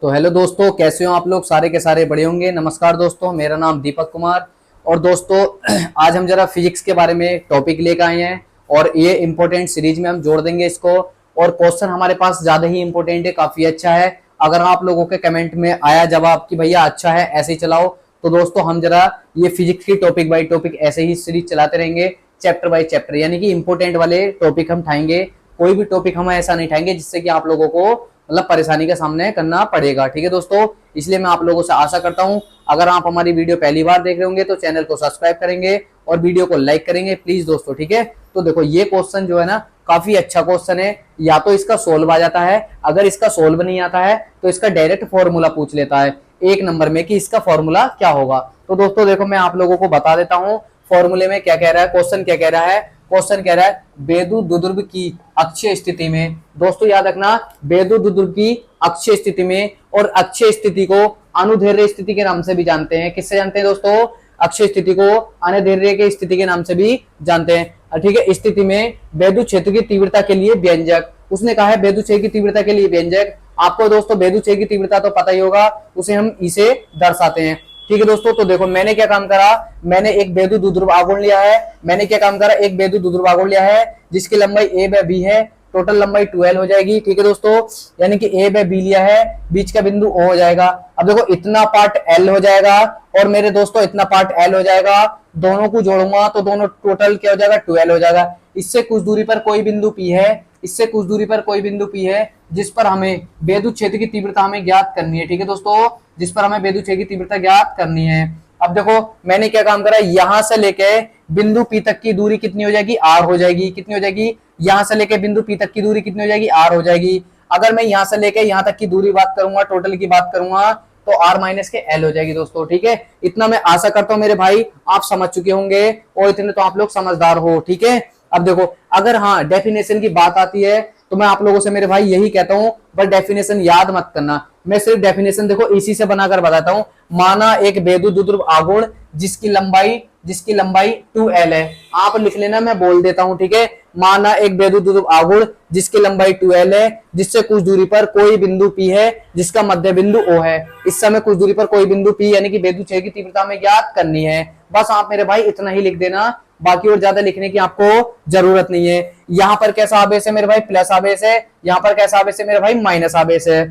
तो हेलो दोस्तों, कैसे हो आप लोग? सारे के सारे बड़े होंगे। नमस्कार दोस्तों, मेरा नाम दीपक कुमार। और दोस्तों आज हम जरा फिजिक्स के बारे में टॉपिक लेकर आए हैं और ये इंपॉर्टेंट सीरीज में हम जोड़ देंगे इसको। और क्वेश्चन हमारे पास ज्यादा ही इंपॉर्टेंट है, काफी अच्छा है। अगर आप लोगों के कमेंट में आया जवाब कि भैया अच्छा है ऐसे ही चलाओ, तो दोस्तों हम जरा ये फिजिक्स की टॉपिक बाई टॉपिक ऐसे ही सीरीज चलाते रहेंगे, चैप्टर बाई चैप्टर, यानी कि इंपॉर्टेंट वाले टॉपिक हम उठाएंगे। कोई भी टॉपिक हम ऐसा नहीं उठाएंगे जिससे कि आप लोगों को मतलब परेशानी का सामना करना पड़ेगा। ठीक है दोस्तों, इसलिए मैं आप लोगों से आशा करता हूं अगर आप हमारी वीडियो पहली बार देख रहे होंगे तो चैनल को सब्सक्राइब करेंगे और वीडियो को लाइक करेंगे प्लीज दोस्तों। ठीक है, तो देखो ये क्वेश्चन जो है ना काफी अच्छा क्वेश्चन है। या तो इसका सोल्व आ जाता है, अगर इसका सोल्व नहीं आता है तो इसका डायरेक्ट फॉर्मूला पूछ लेता है एक नंबर में कि इसका फॉर्मूला क्या होगा। तो दोस्तों देखो मैं आप लोगों को बता देता हूँ फॉर्मूले में क्या कह रहा है, क्वेश्चन क्या कह रहा है। क्वेश्चन कह रहा है बेदु दुर्ध्रुव की अक्षीय स्थिति में। दोस्तों याद रखना, बेदु दुर्ध्रुव की अक्षीय स्थिति में, और अक्षीय स्थिति को अनुदैर्घ्य स्थिति के नाम से भी जानते हैं। किससे जानते हैं दोस्तों? अक्षीय स्थिति को अनुदैर्घ्य की स्थिति के नाम से भी जानते हैं। ठीक है, स्थिति में विद्युत क्षेत्र की तीव्रता के लिए व्यंजक, उसने कहा है विद्युत क्षेत्र की तीव्रता के लिए व्यंजक। आपको दोस्तों विद्युत क्षेत्र की तीव्रता तो पता ही होगा, उसे हम इसे दर्शाते हैं। ठीक है दोस्तों, तो देखो मैंने क्या काम करा, मैंने एक बेदु दुर्ध्रुव आघूर्ण लिया है। मैंने क्या काम करा, एक बेदु दुर्ध्रुव आघूर्ण लिया है जिसकी लंबाई ए बाय बी है, टोटल लंबाई 12 हो जाएगी। ठीक है दोस्तों, यानी कि ए बाय बी लिया है, बीच का बिंदु ओ हो जाएगा। अब देखो इतना पार्ट एल हो जाएगा और मेरे दोस्तों इतना पार्ट एल हो जाएगा। दोनों को जोड़ूंगा तो दोनों टोटल क्या हो जाएगा, 12 हो जाएगा। इससे कुछ दूरी पर कोई बिंदु पी है, इससे कुछ दूरी पर कोई बिंदु पी है जिस पर हमें विद्युत क्षेत्र की तीव्रता हमें ज्ञात करनी है। ठीक है दोस्तों, जिस पर हमें विद्युत क्षेत्र की तीव्रता ज्ञात करनी है। अब देखो मैंने क्या काम करा, यहां से लेके बिंदु पी तक की दूरी कितनी हो जाएगी, आर हो जाएगी। कितनी हो जाएगी? यहां से लेके बिंदु पी तक की दूरी कितनी हो जाएगी, आर हो जाएगी। अगर मैं यहां से लेके यहां तक की दूरी बात करूंगा, टोटल की बात करूंगा, तो आर माइनस के एल हो जाएगी दोस्तों। ठीक है, इतना मैं आशा करता हूं मेरे भाई आप समझ चुके होंगे और इतने तो आप लोग समझदार हो। ठीक है, अब देखो अगर हाँ डेफिनेशन की बात आती है तो मैं आप लोगों से मेरे भाई यही कहता हूं, बट डेफिनेशन याद मत करना। मैं सिर्फ डेफिनेशन देखो इसी से बनाकर बताता हूं। माना एक विद्युत दुर्ध्रुव आघूर्ण जिसकी लंबाई 2l है। आप लिख लेना, मैं बोल देता हूं। ठीक है, माना एक विद्युत दुर्ध्रुव आघूर्ण जिसकी लंबाई 2l है, जिससे कुछ दूरी पर कोई बिंदु P है जिसका मध्य बिंदु O है। इस समय कुछ दूरी पर कोई बिंदु P यानी कि विद्युत क्षेत्र की तीव्रता हमें ज्ञात करनी है। बस आप मेरे भाई इतना ही लिख देना, बाकी और ज्यादा लिखने की आपको जरूरत नहीं है। यहां पर कैसा आवेश है मेरे भाई, प्लस आवेश है। यहां पर कैसा आवेश है मेरे भाई, माइनस आवेश है।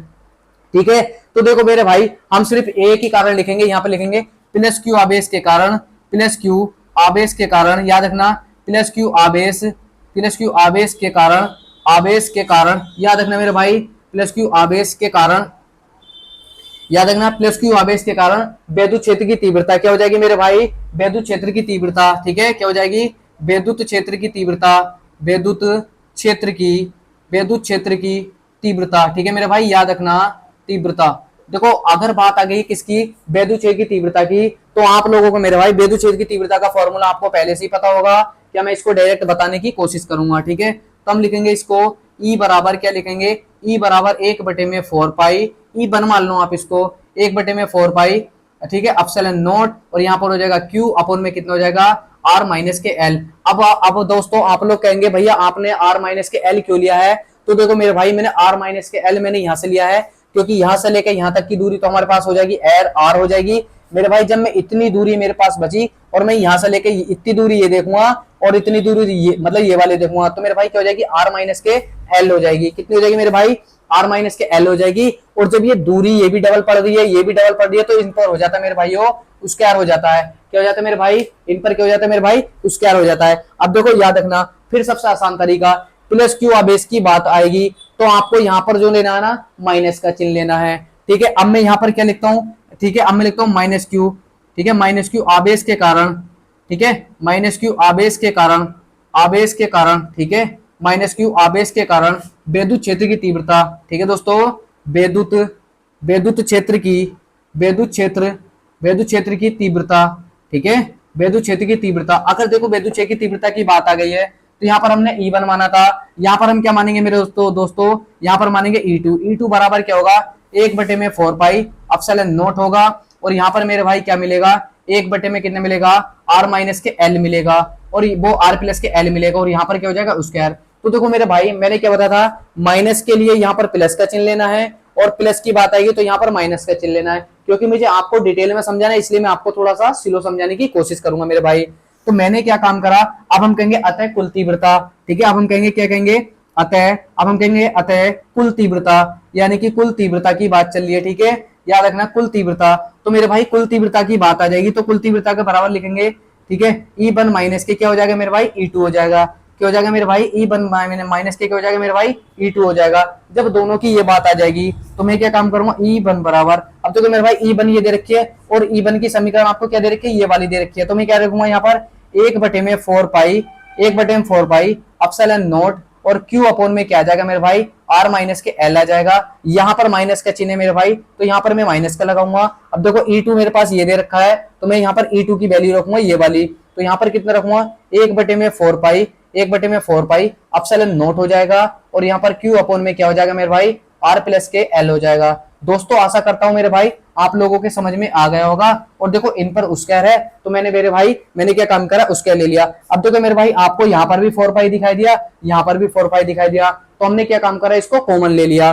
ठीक है, तो देखो मेरे भाई हम सिर्फ एक ही कारण लिखेंगे, यहां पर लिखेंगे प्लस क्यू आवेश के कारण, प्लस क्यू आवेश के कारण। याद रखना, प्लस क्यू आवेश के कारण, आवेश के कारण। याद रखना मेरे भाई, प्लस क्यू आवेश के कारण, याद रखना प्लस क्यू आवेश के कारण विद्युत क्षेत्र की तीव्रता क्या हो जाएगी मेरे भाई, विद्युत क्षेत्र की तीव्रता। ठीक है, क्या हो जाएगी, विद्युत क्षेत्र की तीव्रता, विद्युत क्षेत्र की तीव्रता। ठीक है मेरे भाई, याद रखना तीव्रता। देखो अगर बात आ गई किसकी, विद्युत क्षेत्र की तीव्रता की, तो आप लोगों को मेरे भाई विद्युत क्षेत्र की तीव्रता का फॉर्मूला आपको पहले से ही पता होगा। क्या मैं इसको डायरेक्ट बताने की कोशिश करूंगा। ठीक है, तो हम लिखेंगे इसको E बराबर क्या लिखेंगे, E बराबर 1/4 पाई, ई बन मान लो आप इसको 1/4 पाई। ठीक है, एप्सिलॉन नॉट, और यहाँ पर हो जाएगा Q अपॉन में कितना हो जाएगा, R माइनस के L। अब दोस्तों आप लोग कहेंगे भैया आपने R माइनस के L क्यों लिया है, तो देखो मेरे भाई मैंने R माइनस के L मैंने यहाँ से लिया है क्योंकि यहां से लेकर यहां तक की दूरी तो हमारे पास हो जाएगी R हो जाएगी मेरे भाई। जब मैं इतनी दूरी मेरे पास बची और मैं यहां से लेके इतनी दूरी ये देखूंगा और इतनी दूरी ये मतलब ये वाले देखूंगा, तो मेरे भाई क्या हो जाएगी, R माइनस के L हो जाएगी। कितनी हो जाएगी मेरे भाई, R माइनस के L हो जाएगी। और जब ये दूरी ये भी डबल पड़ रही है, ये भी डबल पड़ रही है, तो इन पर हो जाता है मेरे भाई स्क्वायर हो जाता है। क्या हो जाता है मेरे भाई, इन पर क्या हो जाता है मेरे भाई, स्क्वायर हो जाता है। अब देखो याद रखना, फिर सबसे आसान तरीका, प्लस क्यू आवेश की बात आएगी तो आपको यहाँ पर जो लेना है ना, माइनस का चिन्ह लेना है। ठीक है, अब मैं यहाँ पर क्या लिखता हूँ, ठीक है अब मैं लिखता हूँ माइनस क्यू। ठीक है, माइनस क्यू आवेश के कारण, ठीक है माइनस क्यू आवेश के कारण, ठीक है माइनस क्यू आवेश के कारण विद्युत क्षेत्र की तीव्रता। ठीक है दोस्तों, विद्युत क्षेत्र की तीव्रता। ठीक है, विद्युत क्षेत्र की तीव्रता। अगर देखो विद्युत क्षेत्र की तीव्रता की बात आ गई है तो यहाँ पर हमने E1 माना था, यहाँ पर हम क्या मानेंगे मेरे दोस्तों यहाँ पर मानेंगे E2 बराबर क्या होगा, 1/4 पाई एप्सिलॉन नॉट होगा। और यहाँ पर मेरे भाई क्या मिलेगा, 1/में कितना मिलेगा, R माइनस के L मिलेगा, और वो R प्लस के L मिलेगा, और यहाँ पर क्या हो जाएगा स्क्वायर। तो देखो मेरे भाई मैंने क्या बताया था, माइनस के लिए यहाँ पर प्लस का चिन्ह लेना है और प्लस की बात आएगी तो यहाँ पर माइनस का चिन्ह लेना है, क्योंकि मुझे आपको डिटेल में समझाना है, इसलिए मैं आपको थोड़ा सा स्लो समझाने की कोशिश करूंगा मेरे भाई। तो मैंने क्या काम करा, अब हम कहेंगे अतः कुल तीव्रता, ठीक है। अब हम कहेंगे क्या कहेंगे, अतः, अब हम कहेंगे अतः कुल तीव्रता, यानी कि कुल तीव्रता की बात चल रही है, ठीक है। याद रखना कुल तीव्रता, तो मेरे भाई कुल तीव्रता की बात आ जाएगी तो कुल तीव्रता के बराबर लिखेंगे, ठीक है। E1 माइनस के क्या हो जाएगा मेरे भाई, E2 हो जाएगा। क्या हो जाएगा मेरे भाई, E1 माइनस के क्या हो जाएगा मेरे भाई, E2 हो जाएगा। जब दोनों की ये बात आ जाएगी तो मैं क्या काम करूंगा, E1 बराबर, अब तो मेरे भाई E1 ये दे रखी है और E1 की समीकरण आपको क्या दे रखी है, ये वाली दे रखी है, तो मैं क्या रखूंगा यहाँ पर 1/4 पाई, 1/4 पाई एप्सिलॉन नॉट, और Q अपॉन में क्या आ जाएगा मेरे भाई, R माइनस के L आ जाएगा। यहाँ पर माइनस का चिन्ह है मेरे भाई, तो यहाँ पर मैं माइनस का लगाऊंगा। अब देखो E2 मेरे पास ये दे रखा है, तो मैं यहाँ पर E2 की वैल्यू रखूंगा ये वाली, तो यहाँ पर कितना रखूंगा, 1/4 पाई, 1/4 पाई एप्सिलॉन नॉट हो जाएगा, और यहाँ पर Q अपॉन में क्या हो जाएगा मेरे भाई, R प्लस के L हो जाएगा। दोस्तों आशा करता हूं मेरे भाई आप लोगों के समझ में आ गया होगा। और देखो इन पर स्क्वायर है, तो मैंने मेरे भाई मैंने क्या काम करा, स्क्वायर ले लिया। अब देखो मेरे भाई आपको यहाँ पर भी 4 पाई दिखाई दिया, यहाँ पर भी 4 पाई दिखाई दिया, तो हमने क्या काम करा, इसको कॉमन ले लिया।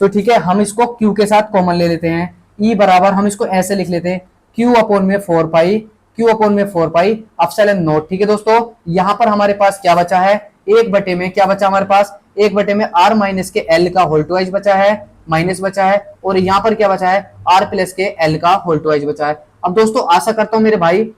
तो ठीक है, हम इसको Q के साथ कॉमन ले लेते हैं। E बराबर हम इसको ऐसे लिख लेते हैं, Q अपॉन में 4 पाई, Q अपॉन में 4 पाई एप्सिलॉन नॉट, ठीक है दोस्तों। यहाँ पर हमारे पास क्या बचा है, एक बटे में क्या बचा हमारे पास, एक बटे में R माइनस के L का होल ट्वाइस बचा है, माइनस बचा है, और यहाँ पर क्या बचा है, R प्लस के L का होल ट्वाइस बचा है। अब दोस्तों आशा करता हूं मेरे भाई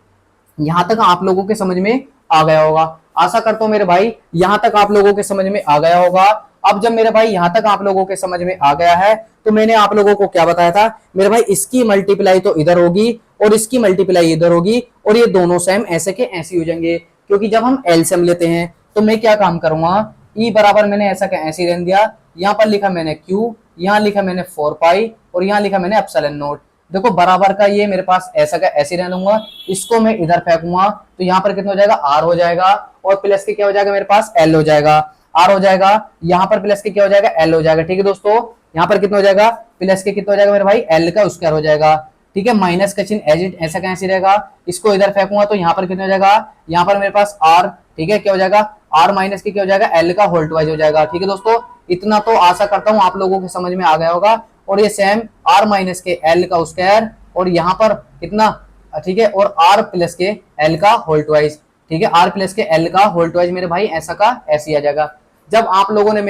यहां तक आप लोगों के समझ में आ गया होगा, आशा करता हूं मेरे भाई यहां तक आप लोगों के समझ में आ गया होगा। अब जब मेरे भाई यहां तक आप लोगों के समझ में आ गया है, तो मैंने आप लोगों को क्या बताया था मेरे भाई, इसकी मल्टीप्लाई तो इधर होगी और इसकी मल्टीप्लाई इधर होगी, और ये दोनों सेम ऐसे के ऐसे हो जाएंगे, क्योंकि जब हम एलसीएम लेते हैं तो मैं क्या काम करूंगा, ई बराबर मैंने ऐसा का ऐसे रहने दिया, यहाँ पर लिखा मैंने Q, यहाँ लिखा मैंने 4 पाई, और यहाँ लिखा मैंने एप्सिलॉन नॉट। देखो बराबर का ये मेरे पास ऐसा का ऐसे रहने लूंगा, इसको मैं इधर फेंकूंगा तो यहाँ पर कितना हो जाएगा, R हो जाएगा, और प्लस के क्या हो जाएगा मेरे पास, L हो जाएगा, R हो जाएगा, यहाँ पर प्लस के क्या हो जाएगा, L हो जाएगा, ठीक है दोस्तों। यहाँ पर कितना हो जाएगा, प्लस के कितना हो जाएगा मेरे भाई, L का स्क्वायर हो जाएगा, ठीक है। माइनस का चिन्ह एज इट ऐसा कैसे रहेगा, इसको इधर फेंकूंगा तो यहाँ पर कितना हो जाएगा, यहाँ पर मेरे पास R, ठीक है, क्या हो जाएगा, R माइनस के क्या हो जाएगा, L का होल ट्वाइस हो जाएगा, ठीक है दोस्तों। इतना तो आशा करता हूँ आप लोगों के समझ में आ गया होगा। और ये सेम R माइनस के L का स्क्वायर, और यहाँ पर कितना, ठीक है, और R प्लस के L का होल ट्वाइस, ठीक है, R प्लस के L का होल ट्वाइस मेरे भाई ऐसा का ऐसे आ जाएगा। जब आप लोगों ने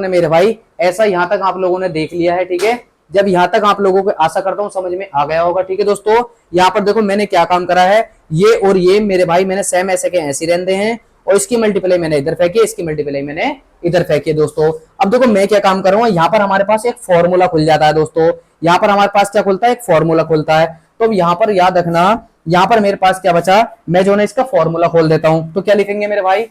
मेरे भाई ऐसा यहाँ तक आप लोगों ने देख लिया है, ठीक है, जब यहाँ तक आप लोगों को आशा करता हूँ समझ में आ गया होगा, ठीक है दोस्तों। यहाँ पर देखो मैंने क्या काम करा है, ये और ये मेरे भाई मैंने सेम ऐसे के ऐसे रहते हैं, और इसकी मल्टीप्लाई मैंने इधर फेंकी, इसकी मल्टीप्लाई मैंने इधर फेंकी दोस्तों। अब देखो मैं क्या काम करूंगा, यहाँ पर हमारे पास एक फॉर्मूला खुल जाता है दोस्तों, यहाँ पर हमारे पास क्या खुलता है, एक फॉर्मूला खुलता है। तो यहाँ पर याद रखना, यहाँ पर मेरे पास क्या बचा, मैं जो है इसका फॉर्मूला खोल देता हूँ। तो क्या लिखेंगे मेरे भाई,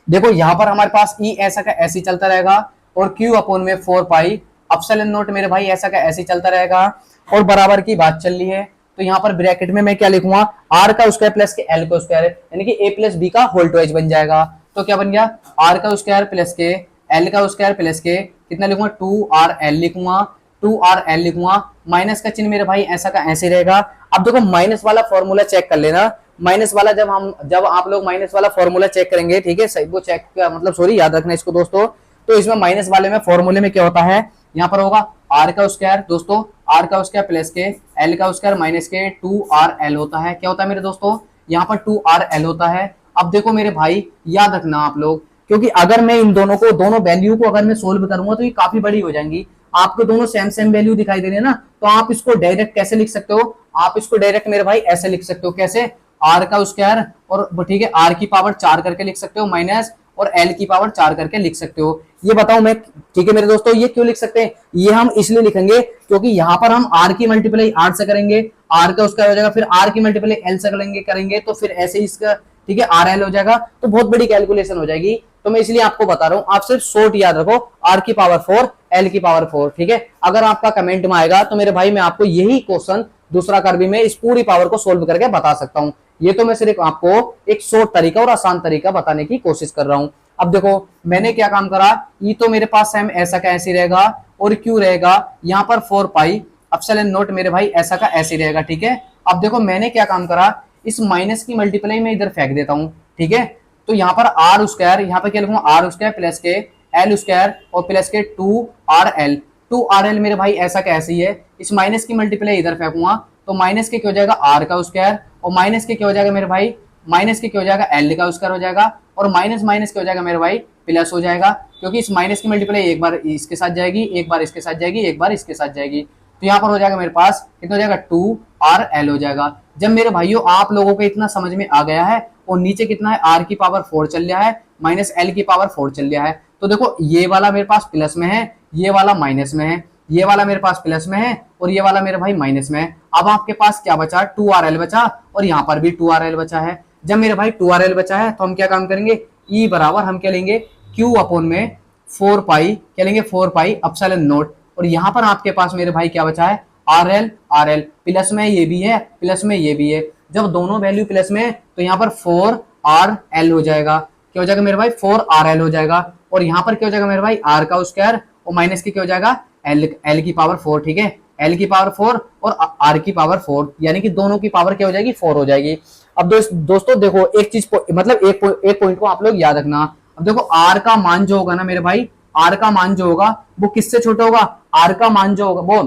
देखो यहाँ पर हमारे पास ई ऐसा का ऐसे चलता रहेगा, और Q अपॉन में 4 पाई एप्सिलॉन नॉट मेरे भाई ऐसा का ऐसे चलता रहेगा, और बराबर की बात चल रही है। तो यहाँ पर ब्रैकेट में मैं क्या लिखूंगा, R का स्क्वायर प्लस के L का स्क्वायर, यानी कि A प्लस B का होल ट्वाइस बन जाएगा। तो क्या बन गया, R का स्क्वायर प्लस के L का स्क्वायर प्लस के कितना लिखूंगा, 2RL लिखूंगा, 2RL लिखूंगा। माइनस का चिन्ह मेरे भाई ऐसा का ऐसे रहेगा। अब देखो माइनस वाला फॉर्मूला चेक कर लेना, माइनस वाला जब आप लोग माइनस वाला फॉर्मूला चेक करेंगे, ठीक है, सही वो चेक मतलब सॉरी याद रखना इसको दोस्तों। तो इसमें माइनस वाले में फॉर्मूले में क्या होता है, यहाँ पर होगा R का स्क्वायर दोस्तों, R का स्क्वायर प्लस के L का स्क्वायर माइनस के 2RL होता है। क्या होता है मेरे दोस्तों, यहाँ पर 2RL होता है। अब देखो मेरे भाई याद रखना आप लोग, क्योंकि अगर मैं इन दोनों वैल्यू को अगर मैं सोल्व करूंगा तो ये काफी बड़ी हो जाएंगी। आपको दोनों सेम वैल्यू दिखाई दे रही है ना, तो आप इसको डायरेक्ट कैसे लिख सकते हो, आप इसको डायरेक्ट मेरे भाई ऐसे लिख सकते हो, कैसे, R का स्क्वायर और ठीक है R की पावर 4 करके लिख सकते हो, माइनस और L की पावर 4 करके लिख सकते हो। ये बताऊं मैं, ठीक है मेरे दोस्तों, ये क्यों लिख सकते हैं, ये हम इसलिए लिखेंगे क्योंकि यहाँ पर हम R की मल्टीप्लाई R से करेंगे, R का स्क्वायर हो जाएगा, फिर R की मल्टीप्लाई L से करेंगे तो फिर ऐसे ही इसका, ठीक है, RL हो जाएगा, तो बहुत बड़ी कैलकुलेशन हो जाएगी। तो मैं इसलिए आपको बता रहा हूँ, आप सिर्फ शॉर्ट याद रखो, R की पावर 4 L की पावर 4, ठीक है। अगर आपका कमेंट में आएगा तो मेरे भाई मैं आपको यही क्वेश्चन दूसरा कर भी मैं इस पूरी पावर को सोल्व करके बता सकता हूँ। ये तो मैं सिर्फ आपको एक शॉर्ट तरीका और आसान तरीका बताने की कोशिश कर रहा हूँ। अब देखो मैंने क्या काम करा, ये तो मेरे पास सेम ऐसा का ऐसे रहेगा, और Q रहेगा यहाँ पर 4 पाई एप्सिलॉन नॉट मेरे भाई ऐसा का ऐसे रहेगा, ठीक है। अब देखो मैंने क्या काम करा, इस माइनस की मल्टीप्लाई में इधर फेंक देता हूँ, ठीक है। तो यहाँ पर R स्क्वायर, यहाँ पर क्या लिखूंगा, R स्क्वायर प्लस के एल स्क्वायर और प्लस के 2RL। 2RL मेरे भाई ऐसा कैसे ही है, इस माइनस की मल्टीप्लाई इधर फेंकूंगा तो माइनस के क्या हो जाएगा आर का स्क्वायर, और माइनस के क्या हो जाएगा मेरे भाई, माइनस के क्या हो जाएगा एल का स्क्वायर हो जाएगा, और माइनस माइनस क्या हो जाएगा मेरे भाई प्लस हो जाएगा, क्योंकि इस माइनस की मल्टीप्लाई एक बार इसके साथ जाएगी, एक बार इसके साथ जाएगी, एक बार इसके साथ जाएगी। तो यहाँ पर हो जाएगा मेरे पास कितना हो जाएगा 2RL हो जाएगा। जब मेरे भाइयों आप लोगों को इतना समझ में आ गया है, और नीचे कितना है आर की पावर 4 चल रहा है माइनस एल की पावर 4 चल रहा है, तो देखो ये वाला मेरे पास प्लस में है, ये वाला माइनस में है, ये वाला मेरे पास प्लस में है, और ये वाला मेरे भाई माइनस में है। अब आपके पास क्या बचा 2RL बचा, और यहाँ पर भी 2RL बचा है। जब मेरे भाई 2RL बचा है तो हम क्या काम करेंगे, ई बराबर हम क्या लेंगे Q अपॉन में 4 पाई, क्या लेंगे 4 पाई एप्सिलॉन नॉट, और यहाँ पर आपके पास मेरे भाई क्या बचा है RL प्लस में ये भी है, प्लस में ये भी है। जब दोनों वैल्यू प्लस में है तो यहाँ पर 4RL हो जाएगा, क्या हो जाएगा मेरे भाई 4RL हो जाएगा, और यहाँ पर क्या हो जाएगा मेरे भाई आर का स्क्वायर और माइनस की क्या हो जाएगा एल की पावर 4, ठीक है, एल की पावर 4 और आर की पावर 4, यानी कि दोनों की पावर क्या हो जाएगी 4 हो जाएगी। अब दोस्तों देखो एक चीज मतलब एक पॉइंट को आप लोग याद रखना। अब देखो आर का मान जो होगा ना मेरे भाई, आर का मान जो होगा वो किससे छोटा होगा, आर का मान जो होगा वो,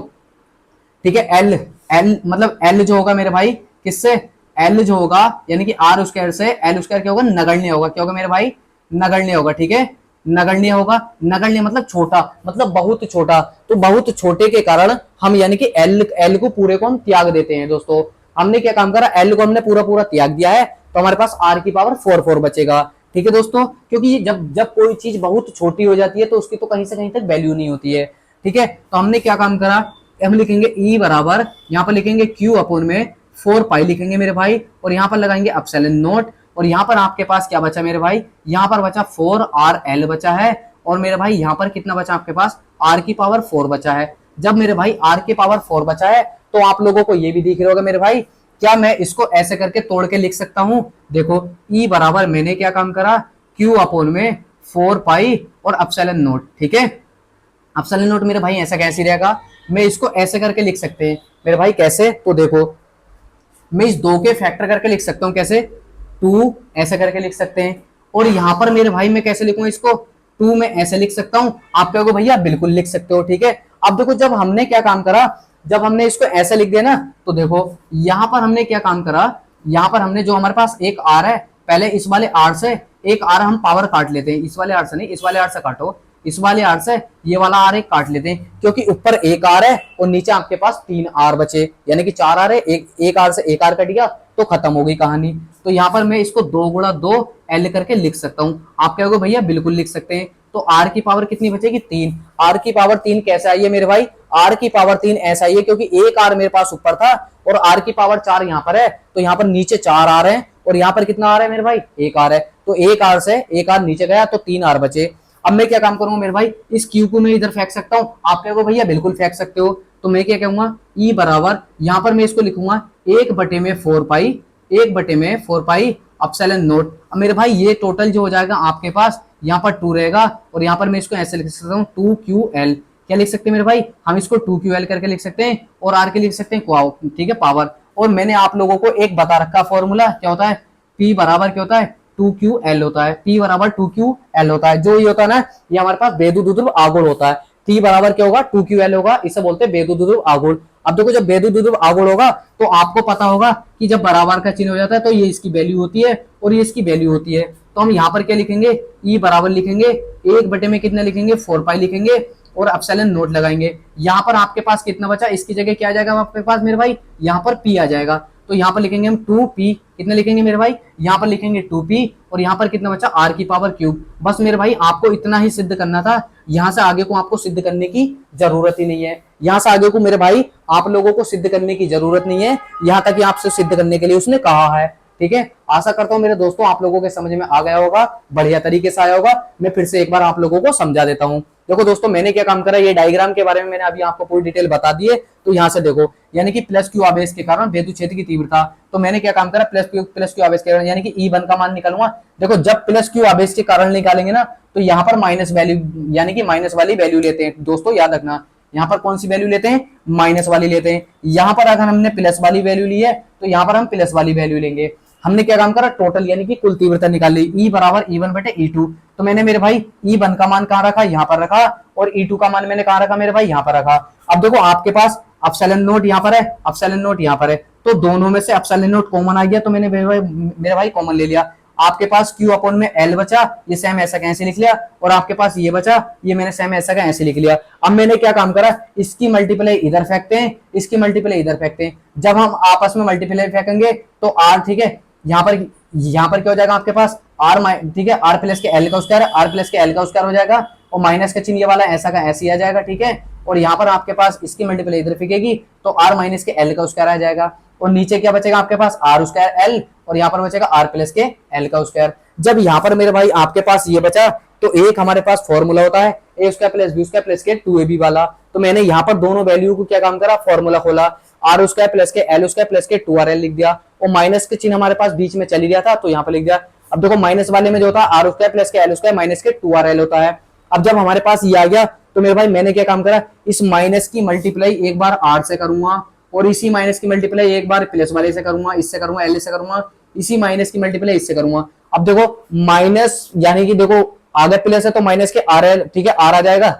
ठीक है, एल मतलब एल जो होगा मेरे भाई किससे, एल जो होगा यानी कि आर स्क्वायर से एल स्क्वायर क्या होगा नगण्य होगा, क्या होगा मेरे भाई नगण्य होगा, ठीक है, नगण्य होगा। नगण्य मतलब छोटा, मतलब बहुत छोटा, तो बहुत छोटे के कारण हम यानी कि एल को पूरे को हम त्याग देते हैं। दोस्तों हमने क्या काम करा, एल को हमने पूरा पूरा त्याग दिया है, तो हमारे पास आर की पावर 4 बचेगा, ठीक है दोस्तों, क्योंकि जब जब कोई चीज बहुत छोटी हो जाती है तो उसकी तो कहीं से कहीं तक वैल्यू नहीं होती है, ठीक है। तो हमने क्या काम करा, हम लिखेंगे ई बराबर, यहाँ पर लिखेंगे Q अपॉन में 4 पाई लिखेंगे मेरे भाई, और यहाँ पर लगाएंगे एप्सिलॉन नॉट, और यहाँ पर आपके पास क्या बचा मेरे भाई, यहाँ पर बचा 4RL बचा है, और मेरे भाई यहाँ पर कितना बचा आपके पास R की पावर 4 बचा है। जब मेरे भाई R की पावर 4 बचा है तो आप लोगों को ये भी दिख रहा होगा मेरे भाई, क्या मैं इसको ऐसे करके तोड़ के लिख सकता हूं, देखो E बराबर मैंने क्या काम करा Q अपॉन में 4 पाई और एप्सिलॉन नॉट, ठीक है। एप्सिलॉन नॉट मेरे भाई ऐसा कैसे रहेगा, मैं इसको ऐसे करके लिख सकते हैं मेरे भाई, कैसे, तो देखो मैं इस 2 के फैक्टर करके लिख सकता हूं, कैसे 2 ऐसे करके लिख सकते हैं, और यहां पर मेरे भाई मैं कैसे लिखूंगा इसको 2 में ऐसे लिख सकता हूं, आप कहोगे भैया बिल्कुल लिख सकते हो, ठीक है। अब देखो जब हमने क्या काम करा, जब हमने इसको ऐसे लिख दिया ना, तो देखो यहां पर हमने क्या काम करा, यहां पर हमने जो हमारे पास एक आर है, पहले इस वाले आर से एक आर हम पावर काट लेते हैं, इस वाले आर से नहीं, इस वाले आर से काटो, इस वाले आर से ये वाला आर एक काट लेते हैं, क्योंकि ऊपर एक आर है और नीचे आपके पास 3 आर बचे, यानी कि 4 आर है, एक आर से एक आर कट गया तो खत्म हो गई कहानी। तो यहाँ पर मैं इसको 2 गुणा 2 एल करके लिख सकता हूँ, आप कहोगे भैया बिल्कुल लिख सकते हैं। तो आर की पावर कितनी बचेगी 3, आर की पावर 3 कैसे आई है मेरे भाई, आर की पावर 3 ऐसा आई है क्योंकि एक आर मेरे पास ऊपर था और आर की पावर 4 यहाँ पर है, तो यहाँ पर नीचे 4 आर है और यहाँ पर कितना आर है मेरे भाई एक आर है, तो एक आर से एक आर नीचे गया तो 3 आर बचे। अब मैं क्या काम करूंगा मेरे भाई, इस क्यू को मैं इधर फेंक सकता हूँ, आप कहोगे भैया बिल्कुल फेंक सकते हो, तो मैं क्या कहूंगा ई बराबर, यहाँ पर मैं इसको लिखूंगा 1/4 पाई, 1/4 पाई एप्सिलॉन नॉट। अब मेरे भाई ये टोटल जो हो जाएगा आपके पास यहाँ पर 2 रहेगा, और यहाँ पर मैं इसको ऐसे लिख सकता हूँ 2QL, क्या लिख सकते हैं मेरे भाई, हम इसको 2QL करके लिख सकते हैं, और आर के लिख सकते हैं, ठीक है, पावर। और मैंने आप लोगों को एक बता रखा फॉर्मूला, क्या होता है P बराबर क्या होता है 2QL होता है, P बराबर 2QL होता है, जो ये होता है ना ये हमारे पास बेदुदुर्व आगुण होता है, T बराबर क्या होगा 2QL होगा, इसे बोलते हैं बेदुदुर्व आगुण। अब देखो जब बेदुदुर्व आगुण होगा तो आपको पता होगा कि जब बराबर का चिन्ह हो जाता है तो ये इसकी वैल्यू होती है और ये इसकी वैल्यू होती है, तो हम यहाँ पर क्या लिखेंगे ई बराबर लिखेंगे 1 में कितना लिखेंगे 4 पाई लिखेंगे और एप्सिलॉन नॉट लगाएंगे। यहाँ पर आपके पास कितना बचा, इसकी जगह क्या आ जाएगा आपके पास मेरे भाई, यहाँ पर P आ जाएगा, तो यहाँ पर लिखेंगे हम 2P, कितना लिखेंगे मेरे भाई, यहाँ पर लिखेंगे 2P, और यहाँ पर कितना बचा R की पावर क्यूब। बस मेरे भाई आपको इतना ही सिद्ध करना था, यहाँ से आगे को आपको सिद्ध करने की जरूरत ही नहीं है, यहाँ से आगे को मेरे भाई आप लोगों को सिद्ध करने की जरूरत नहीं है, यहाँ तक आपसे सिद्ध करने के लिए उसने कहा है, ठीक है। आशा करता हूं मेरे दोस्तों आप लोगों के समझ में आ गया होगा, बढ़िया तरीके से आया होगा। मैं फिर से एक बार आप लोगों को समझा देता हूं। देखो दोस्तों मैंने क्या काम करा, ये डायग्राम के बारे में मैंने अभी आपको पूरी डिटेल बता दी है, तो यहाँ से देखो यानी कि प्लस क्यू आवेश के कारण वेधु क्षेत्र की तीव्रता, तो मैंने क्या काम करा प्लस क्यू आवेश के कारण यानी कि E1 का मान निकालूंगा। देखो जब प्लस क्यू आवेश के कारण निकालेंगे ना तो यहाँ पर माइनस वैल्यू यानी कि माइनस वाली वैल्यू लेते हैं दोस्तों, याद रखना यहाँ पर कौन सी वैल्यू लेते हैं, माइनस वाली लेते हैं। यहाँ पर अगर हमने प्लस वाली वैल्यू ली है तो यहाँ पर हम प्लस वाली वैल्यू लेंगे। हमने क्या काम करा, टोटल यानी कि कुल तीव्रता निकाल ली, E बराबर E1/E2, तो मैंने मेरे भाई E1 का मान कहाँ रखा, यहाँ पर रखा, और E2 का मान मैंने कहाँ रखा मेरे भाई, यहाँ पर रखा। अब देखो आपके पास अपसाइलन नोट यहाँ पर है, अपसाइलन नोट यहाँ पर है, तो दोनों में से अपसाइलन नोट कॉमन आ गया, तो मैंने मेरे भाई कॉमन ले लिया। आपके पास Q अपॉन में L बचा, ये सेम ऐसा कैसे लिख लिया, और आपके पास ये बचा, ये मैंने सेम ऐसा का ऐसे लिख लिया। अब मैंने क्या काम करा, इसकी मल्टीप्लाई इधर फेंकते हैं, इसकी मल्टीप्लाई इधर फेंकते हैं। जब हम आपस में मल्टीप्लाई फेंकेंगे तो R, ठीक है, यहाँ पर क्या हो जाएगा आपके पास R, ठीक है, R प्लस के L का स्क्वायर, R प्लस के L का स्क्वायर हो जाएगा, और माइनस का चिन्ह ये वाला ऐसा का ऐसे आ जाएगा, ठीक है। और यहाँ पर आपके पास इसकी मल्टीप्लाई इधर फेंकेगी तो R माइनस के L का स्क्वायर आ जाएगा, और नीचे क्या बचेगा आपके पास R स्क्वायर L, और यहाँ पर बचेगा R प्लस के L का स्क्वायर। जब यहाँ पर मेरे भाई आपके पास ये बचा, तो एक हमारे पास फॉर्मूला होता है A square plus B square plus के 2ab वाला, तो मैंने यहाँ पर दोनों वैल्यू को क्या काम करा, फॉर्मूला खोला, आर स्क्वायर प्लस के एल स्क्वायर प्लस के 2rl लिख दिया, और माइनस के चिन्ह हमारे पास बीच में चली गया था तो यहाँ पर लिख दिया। अब देखो माइनस वाले में जो होता है आर स्क्वायर प्लस के एल स्क्वायर माइनस के 2rl होता है। अब जब हमारे पास ये आ गया तो मेरे भाई मैंने क्या काम करा, इस माइनस की मल्टीप्लाई एक बार आर से करूंगा, और इसी माइनस की मल्टीप्लाई एक बार प्लस वाले से करूंगा, इससे करूंगा, एल से करूंगा, इसी माइनस की मल्टीप्लाई इससे करूंगा। अब देखो माइनस यानी कि देखो आगे प्लस है तो माइनस के आर है, ठीक है, आर आ जाएगा,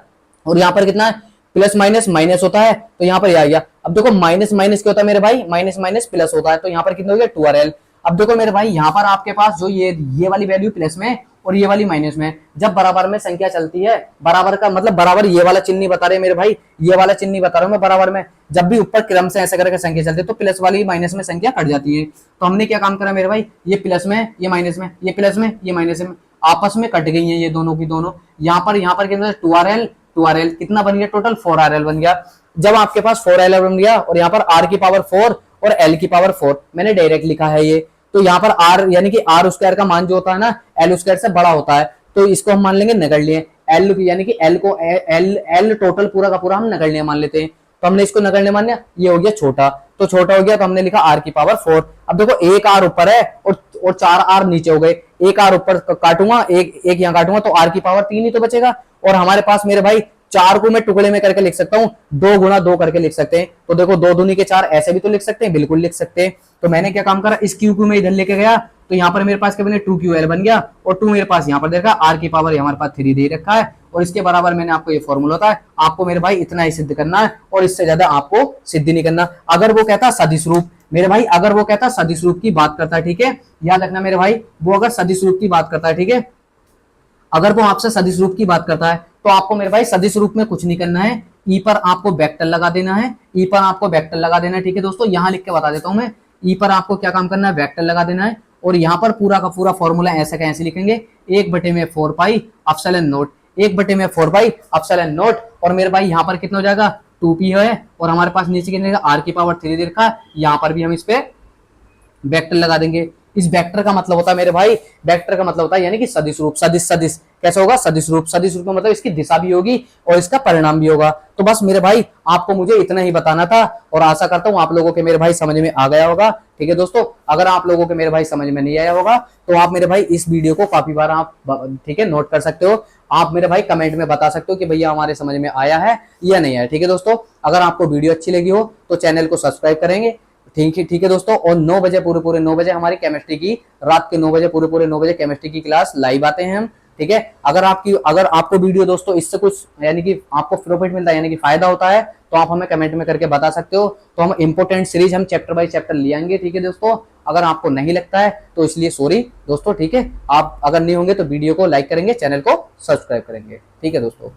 और यहाँ पर कितना है प्लस माइनस माइनस होता है, तो यहाँ पर आ गया। अब देखो माइनस माइनस क्या होता है मेरे भाई, माइनस माइनस प्लस होता है, तो यहाँ पर कितना हो गया 2rl। अब देखो मेरे भाई यहाँ पर आपके पास जो ये वाली वैल्यू प्लस में और ये वाली माइनस में, जब बराबर में संख्या चलती है, बराबर का मतलब बराबर ये वाला चिन्ह नहीं बता रहे मेरे भाई, ये वाला चिन्ह नहीं बता रहा हूं मैं, बराबर में जब भी ऊपर क्रम से ऐसा करके संख्या चलती है तो प्लस वाली माइनस में संख्या कट जाती है। तो हमने क्या काम करा मेरे भाई, ये प्लस में ये माइनस में, ये प्लस में ये माइनस में आपस में कट गई है ये दोनों की दोनों। यहाँ पर कितना 2rl कितना बन गया टोटल 4rl बन गया। जब आपके पास 4rl बन गया और यहाँ पर r की पावर 4 और l की पावर 4 मैंने डायरेक्ट लिखा है ये, तो यहाँ पर r यानी कि r स्क्वायर का मान जो होता है ना l स्क्वायर से बड़ा होता है, तो इसको हम मान लेंगे नगण्य। l यानी कि l को l टोटल पूरा का पूरा हम नगण्य मान लेते हैं, तो हमने इसको नगण्य मान लिया, ये हो गया छोटा, तो छोटा हो गया तो हमने लिखा r की पावर 4। अब देखो एक r ऊपर है और 4r नीचे हो गए, एक r ऊपर काटूंगा, एक यहाँ काटूंगा तो r की पावर 3 ही तो बचेगा। और हमारे पास मेरे भाई 4 को मैं टुकड़े में करके लिख सकता हूँ, 2 गुणा 2 करके लिख सकते हैं, तो देखो 2 दूनी के 4 ऐसे भी तो लिख सकते हैं, बिल्कुल लिख सकते हैं। तो मैंने क्या काम करा, इस क्यू को मैं इधर लेके गया, तो यहाँ पर मेरे पास क्या बने 2ql बन गया, और 2 मेरे पास यहाँ पर देखा r की पावर हमारे पास 3 दे रखा है, और इसके बराबर मैंने आपको ये फॉर्मूला होता है, आपको मेरे भाई इतना ही सिद्ध करना है और इससे ज्यादा आपको सिद्ध नहीं करना। अगर वो कहता सदिश रूप मेरे भाई, अगर वो कहता सदिश रूप की बात करता है, ठीक है, याद रखना मेरे भाई, वो अगर सदिश रूप की बात करता है, ठीक है, अगर वो आपसे सदिश रूप की बात करता है तो आपको मेरे भाई सदिश रूप में कुछ नहीं करना है, ई पर आपको वेक्टर लगा देना है, ई पर आपको वेक्टर लगा देना है, ठीक है दोस्तों, यहां लिख के बता देता हूं मैं, ई पर आपको क्या काम करना है, वेक्टर लगा देना है, और यहाँ पर पूरा का पूरा फॉर्मूला ऐसा कैसे लिखेंगे, 1/4 पाई अपसाइलन नोट, 1/4 पाई अपसाइलन नोट, और मेरे भाई यहाँ पर कितना हो जाएगा 2p है, और हमारे पास नीचे कितने r की पावर 3 दे रखा है, यहाँ पर भी हम इस पे वेक्टर लगा देंगे। इस वेक्टर का मतलब होता है मेरे भाई, वेक्टर का मतलब होता है यानी कि सदिश रूप, सदिश सदिश कैसे होगा, सदिश रूप, सदिश रूप का मतलब इसकी दिशा भी होगी और इसका परिणाम भी होगा। तो बस मेरे भाई आपको मुझे इतना ही बताना था, और आशा करता हूँ आप लोगों के मेरे भाई समझ में आ गया होगा, ठीक है दोस्तों। अगर आप लोगों के मेरे भाई समझ में नहीं आया होगा तो आप मेरे भाई इस वीडियो को काफी बार आप ठीक है नोट कर सकते हो, आप मेरे भाई कमेंट में बता सकते हो कि भैया हमारे समझ में आया है या नहीं आया, ठीक है दोस्तों। अगर आपको वीडियो अच्छी लगी हो तो चैनल को सब्सक्राइब करेंगे, ठीक है दोस्तों। और 9 बजे पूरे 9 बजे हमारी केमिस्ट्री की, रात के 9 बजे पूरे 9 बजे केमिस्ट्री की क्लास लाइव आते हैं हम, ठीक है। अगर आपको वीडियो दोस्तों इससे कुछ यानी कि आपको प्रॉफिट मिलता है यानी कि फायदा होता है तो आप हमें कमेंट में करके बता सकते हो, तो हम इंपोर्टेंट सीरीज हम चैप्टर बाय चैप्टर ले आएंगे, ठीक है दोस्तों। अगर आपको नहीं लगता है तो इसलिए सॉरी दोस्तों, ठीक है। आप अगर नहीं होंगे तो वीडियो को लाइक करेंगे, चैनल को सब्सक्राइब करेंगे, ठीक है दोस्तों।